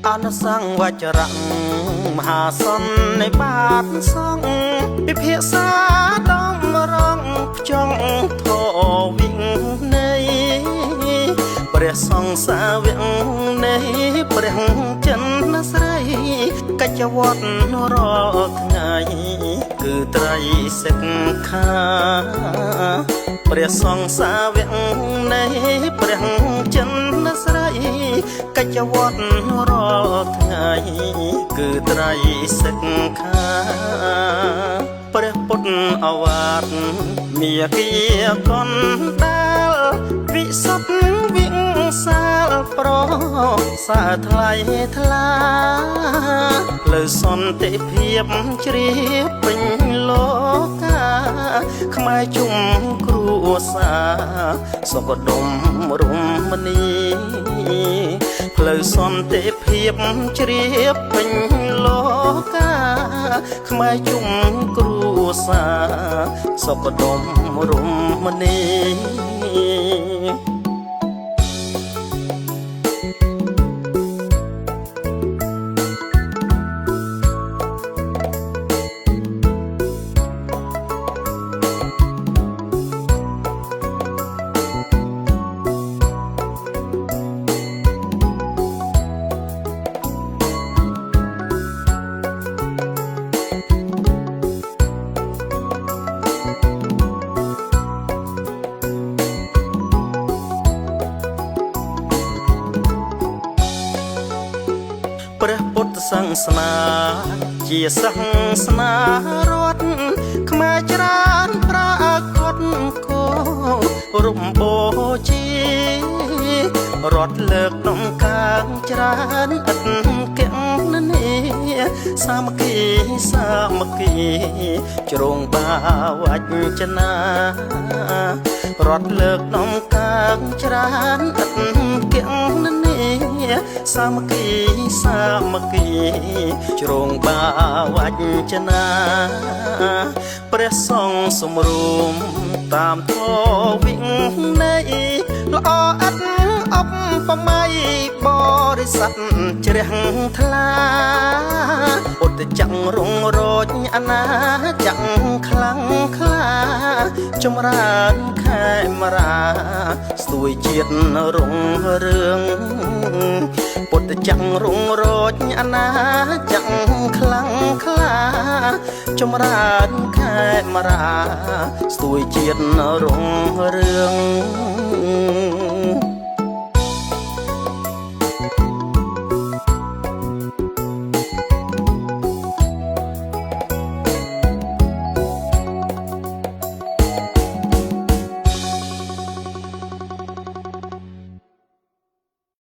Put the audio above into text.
អនុសង្វចរៈមហាសន្និនៃបាតសង្ឃពិភាក្សាដំរងផ្ចង់ធវិនៃព្រះសង្ឃសាវកនៃព្រះចិនស្រីកិច្ចវត្តរាល់ថ្ងៃគឺត្រៃសិក្ខាព្រះសង្ឃសាវកនៃព្រះចិនស្រីកិច្ចវត្តរាល់ថ្ងៃគឺត្រៃសិក្ខាព្រះពុទ្ធអវាទមាគ៌ាកុណ្ឌលវិសុទ្ធវិសាលប្រសាថ្លៃថ្លាលើសន្តិភាពជ្រាបពេញលោកកាខ្មែរជុំគ្រួសារសុខដុមរមនីផ្លូវសន្តិភាពជ្រាបពេញលោកកាខ្មែរជុំគ្រួសារសុខដុមរមនីព្រះពុទ្ធសាសនាជាសាសនារដ្ឋខ្មែរច្រើនប្រាកដគោរំបូជារដ្ឋលើកដំកើងច្រើនឥតគណនាសាមគ្គីសាមគ្គីជ្រងបាវចនារដ្ឋលើកដំកើងច្រើនឥតគណនាសាមគ្គីសាមគ្គីជ្រងបាវចនាព្រះសង្ឃសំរួមតាមធម៌វិន័យល្អឥតអបបម័យបរិស័ទជ្រះថ្លាឧត្តចង្រងរោចអនាចង្ខ្លាំងខ្លាចម្រើនខេមរាស្ទួយជាតិរុងរឿងពុទ្ធចង្រងរោចអនាចង្ខ្លាំងខ្លាចម្រើនខេមរាស្ទួយជាតិរុងរឿង